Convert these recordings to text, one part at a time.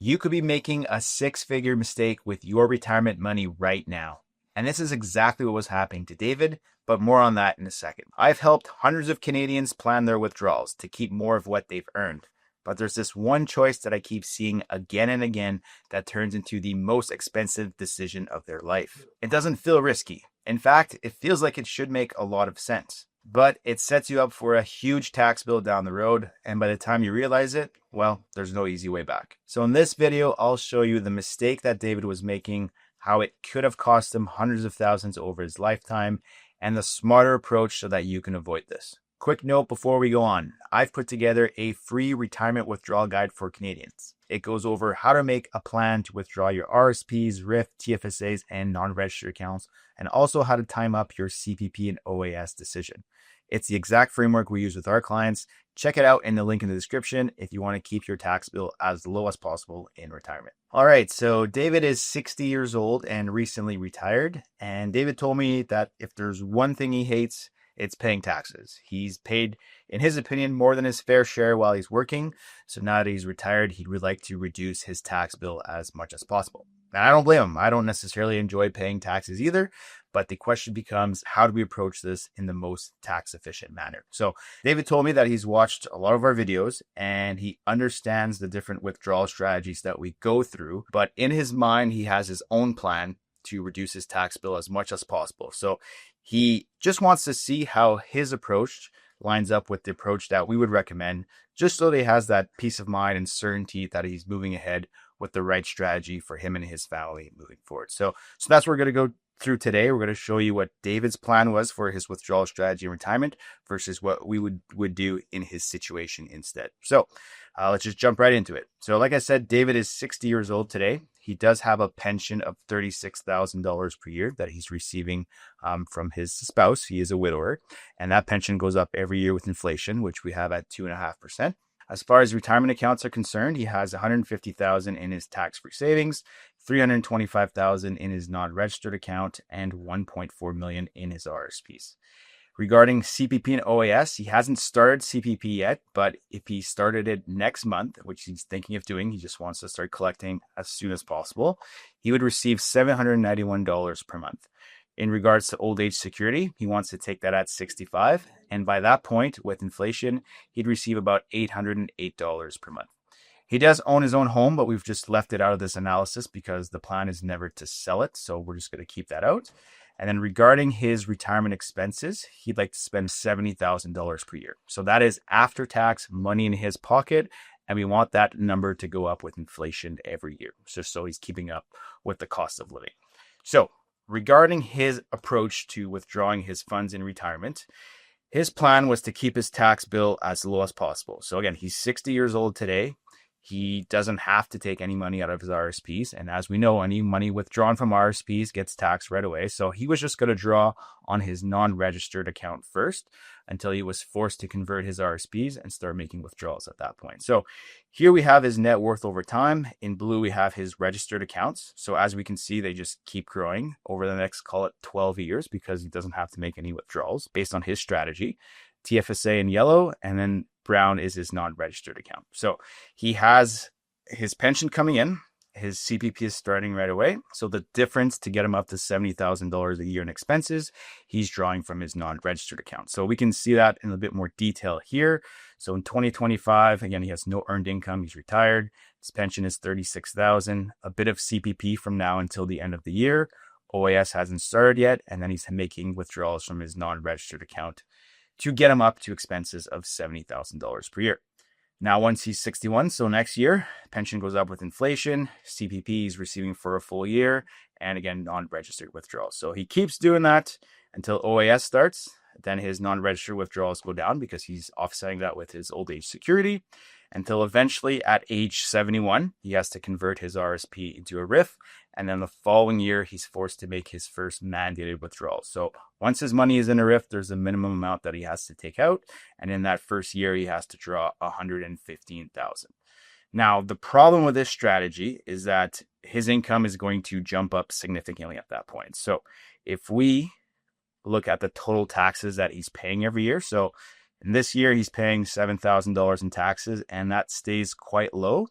You could be making a six-figure mistake with your retirement money right now. And this is exactly what was happening to David, but more on that in a second. I've helped hundreds of Canadians plan their withdrawals to keep more of what they've earned. But there's this one choice that I keep seeing again and again that turns into the most expensive decision of their life. It doesn't feel risky. In fact, it feels like it should make a lot of sense. But it sets you up for a huge tax bill down the road, and by the time you realize it, well, there's no easy way back. So in this video, I'll show you the mistake that David was making, how it could have cost him hundreds of thousands over his lifetime, and the smarter approach so that you can avoid this. Quick note before we go on, I've put together a free retirement withdrawal guide for Canadians. It goes over how to make a plan to withdraw your RSPs, RIF, TFSAs, and non-registered accounts, and also how to time up your CPP and OAS decision. It's the exact framework we use with our clients. Check it out in the link in the description if you want to keep your tax bill as low as possible in retirement. All right, so David is 60 years old and recently retired. And David told me that if there's one thing he hates, it's paying taxes. He's paid, in his opinion, more than his fair share while he's working. So now that he's retired, he would like to reduce his tax bill as much as possible. And I don't blame him. I don't necessarily enjoy paying taxes either. But the question becomes, how do we approach this in the most tax efficient manner? So David told me that he's watched a lot of our videos and he understands the different withdrawal strategies that we go through. But in his mind, he has his own plan to reduce his tax bill as much as possible. So he just wants to see how his approach lines up with the approach that we would recommend, just so that he has that peace of mind and certainty that he's moving ahead with the right strategy for him and his family moving forward. So that's what we're going to go through today. We're going to show you what David's plan was for his withdrawal strategy in retirement versus what we would do in his situation instead. So let's just jump right into it. So like I said, David is 60 years old today. He does have a pension of $36,000 per year that he's receiving from his spouse. He is a widower, and that pension goes up every year with inflation, which we have at 2.5%. As far as retirement accounts are concerned, he has $150,000 in his tax-free savings, $325,000 in his non-registered account, and $1.4 million in his RSPs. Regarding CPP and OAS, he hasn't started CPP yet, but if he started it next month, which he's thinking of doing, he just wants to start collecting as soon as possible, he would receive $791 per month. In regards to old age security, he wants to take that at 65. And by that point, with inflation, he'd receive about $808 per month. He does own his own home, but we've just left it out of this analysis because the plan is never to sell it. So we're just going to keep that out. And then regarding his retirement expenses, he'd like to spend $70,000 per year. So that is after tax money in his pocket. And we want that number to go up with inflation every year, just so he's keeping up with the cost of living. So regarding his approach to withdrawing his funds in retirement, his plan was to keep his tax bill as low as possible. So again, he's 60 years old today. He doesn't have to take any money out of his RSPs. And as we know, any money withdrawn from RSPs gets taxed right away. So he was just going to draw on his non-registered account first until he was forced to convert his RSPs and start making withdrawals at that point. So here we have his net worth over time. In blue, we have his registered accounts. So as we can see, they just keep growing over the next, call it 12 years, because he doesn't have to make any withdrawals based on his strategy. TFSA in yellow, and then brown is his non-registered account. So he has his pension coming in. His CPP is starting right away. So the difference to get him up to $70,000 a year in expenses, he's drawing from his non-registered account. So we can see that in a bit more detail here. So in 2025, again, he has no earned income. He's retired. His pension is $36,000, a bit of CPP from now until the end of the year. OAS hasn't started yet. And then he's making withdrawals from his non-registered account to get him up to expenses of $70,000 per year. Now, once he's 61, so next year, pension goes up with inflation, CPP is receiving for a full year, and again, non-registered withdrawals. So he keeps doing that until OAS starts. Then his non-registered withdrawals go down because he's offsetting that with his old age security, until eventually at age 71, he has to convert his RSP into a RIF. And then the following year, he's forced to make his first mandated withdrawal. So once his money is in a RIF, there's a minimum amount that he has to take out. And in that first year, he has to draw $115,000. Now, the problem with this strategy is that his income is going to jump up significantly at that point. So if we look at the total taxes that he's paying every year, so in this year, he's paying $7,000 in taxes, and that stays quite low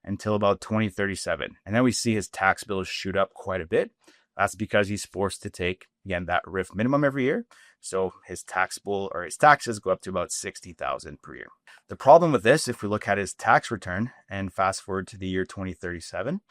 until about 2037. And then we see his tax bills shoot up quite a bit. That's because he's forced to take, again, that RIF minimum every year. So his taxable or his taxes go up to about $60,000 per year. The problem with this, if we look at his tax return and fast forward to the year 2037,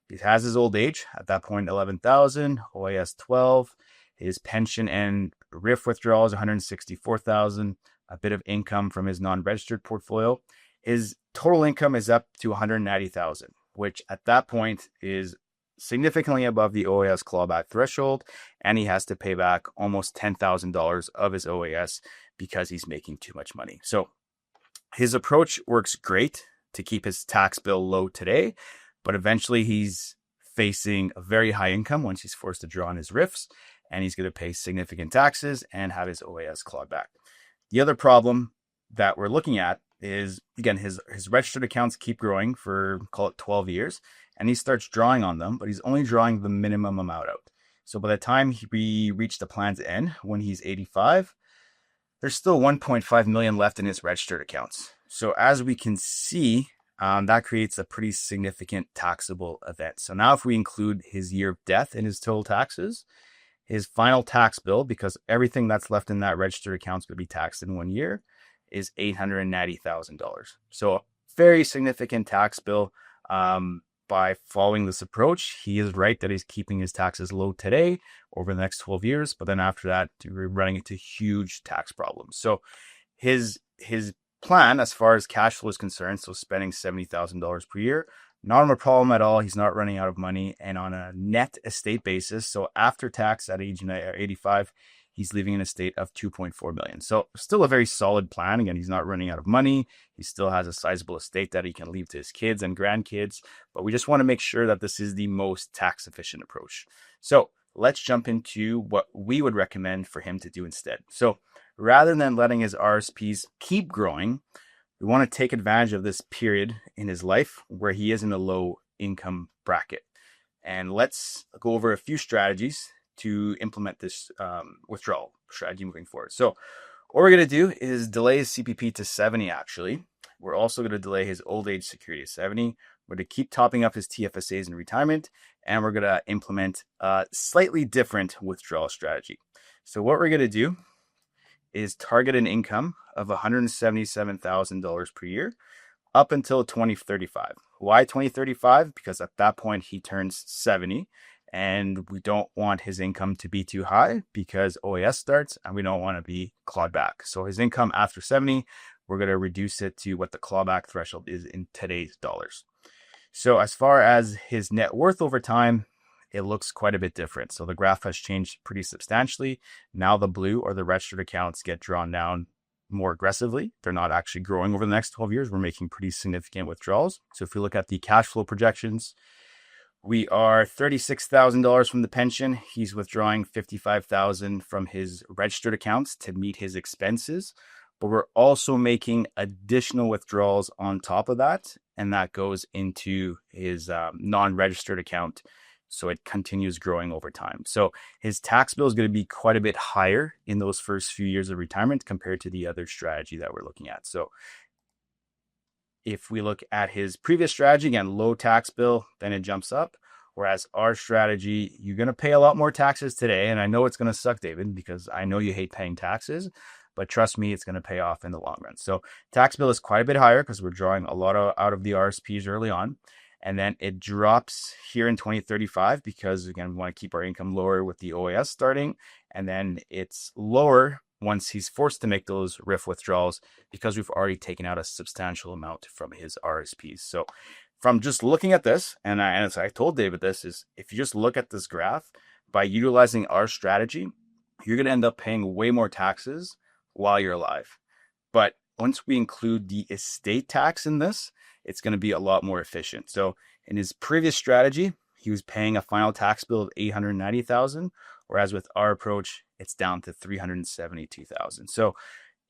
he has his old age at that point, 11,000, OAS 12, his pension and RIF withdrawals, 164,000, a bit of income from his non-registered portfolio. His total income is up to 190,000, which at that point is significantly above the OAS clawback threshold, and he has to pay back almost $10,000 of his OAS because he's making too much money. So his approach works great to keep his tax bill low today, but eventually he's facing a very high income once he's forced to draw on his RIFs, and he's going to pay significant taxes and have his OAS clawed back. The other problem that we're looking at is, again, his registered accounts keep growing for, call it 12 years, and he starts drawing on them, but he's only drawing the minimum amount out. So by the time we reach the plan's end, when he's 85, there's still 1.5 million left in his registered accounts. So as we can see, that creates a pretty significant taxable event. So now if we include his year of death in his total taxes, his final tax bill, because everything that's left in that registered account is going to be taxed in 1 year, is $890,000. So a very significant tax bill. By following this approach, he is right that he's keeping his taxes low today over the next 12 years, but then after that, we're running into huge tax problems. So his plan, as far as cash flow is concerned, so spending $70,000 per year, not a problem at all. He's not running out of money, and on a net estate basis, so after tax at age 85, he's leaving an estate of $2.4 million. So still a very solid plan. Again, he's not running out of money. He still has a sizable estate that he can leave to his kids and grandkids. But we just want to make sure that this is the most tax efficient approach. So let's jump into what we would recommend for him to do instead. So rather than letting his RSPs keep growing, we want to take advantage of this period in his life where he is in a low income bracket. And let's go over a few strategies to implement this withdrawal strategy moving forward. So what we're going to do is delay his CPP to 70, actually. We're also going to delay his old age security to 70. We're going to keep topping up his TFSAs in retirement, and we're going to implement a slightly different withdrawal strategy. So what we're going to do is target an income of $177,000 per year up until 2035. Why 2035? Because at that point he turns 70. And we don't want his income to be too high because OAS starts, and we don't want to be clawed back. So his income after 70, we're going to reduce it to what the clawback threshold is in today's dollars. So as far as his net worth over time, it looks quite a bit different. So the graph has changed pretty substantially. Now the blue or the registered accounts get drawn down more aggressively. They're not actually growing over the next 12 years. We're making pretty significant withdrawals. So if we look at the cash flow projections, we are $36,000 from the pension. He's withdrawing $55,000 from his registered accounts to meet his expenses, but we're also making additional withdrawals on top of that, and that goes into his non-registered account. So it continues growing over time. So his tax bill is going to be quite a bit higher in those first few years of retirement compared to the other strategy that we're looking at. So if we look at his previous strategy, again, low tax bill, then it jumps up. Whereas our strategy, you're going to pay a lot more taxes today. And I know it's going to suck, David, because I know you hate paying taxes, but trust me, it's going to pay off in the long run. So tax bill is quite a bit higher because we're drawing a lot out of the RSPs early on. And then it drops here in 2035 because, again, we want to keep our income lower with the OAS starting. And then it's lower once he's forced to make those RIF withdrawals because we've already taken out a substantial amount from his RSPs. So from just looking at this, and as I told David this, is if you just look at this graph, by utilizing our strategy, you're going to end up paying way more taxes while you're alive. But once we include the estate tax in this, it's going to be a lot more efficient. So in his previous strategy, he was paying a final tax bill of $890,000, whereas with our approach, it's down to $372,000. So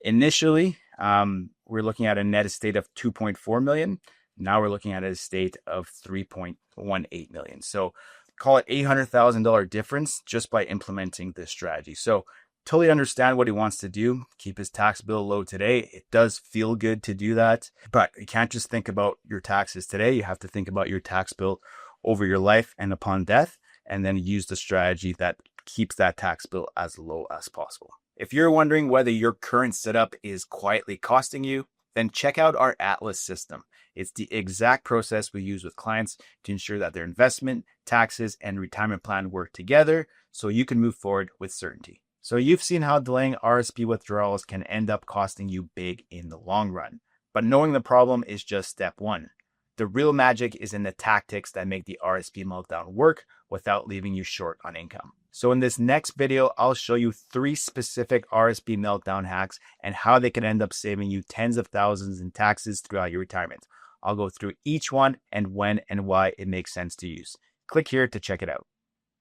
initially, we're looking at a net estate of $2.4 million. Now we're looking at an estate of $3.18 million. So call it $800,000 difference just by implementing this strategy. So Totally understand what he wants to do, keep his tax bill low today. It does feel good to do that, but you can't just think about your taxes today. You have to think about your tax bill over your life and upon death, and then use the strategy that keeps that tax bill as low as possible. If you're wondering whether your current setup is quietly costing you, then check out our Atlas system. It's the exact process we use with clients to ensure that their investment, taxes, and retirement plan work together so you can move forward with certainty. So you've seen how delaying RSP withdrawals can end up costing you big in the long run. But knowing the problem is just step one. The real magic is in the tactics that make the RSP meltdown work without leaving you short on income. So in this next video, I'll show you 3 specific RSP meltdown hacks and how they can end up saving you tens of thousands in taxes throughout your retirement. I'll go through each one and when and why it makes sense to use. Click here to check it out.